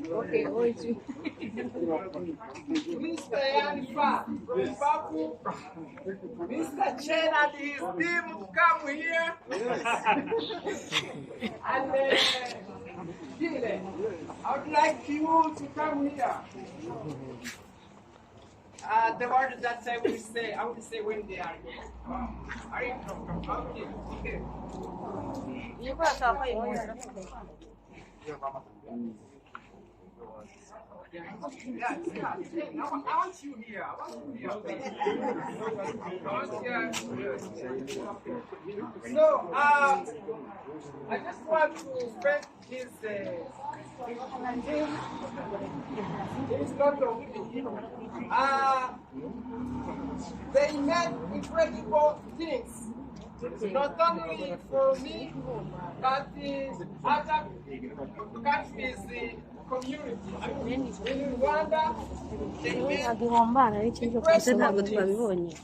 Okay, hoje. Mr. Yanifa from Baku, Mr. Chen and his team to come here. And Gile, I would like you to come here. The word that I will say when they are here. Are you okay? You got to pay more. Yeah. I want you here. So, I just want to thank his lot of they made incredible things. Not only for me, but other countries, community. In Rwanda, they made incredible things.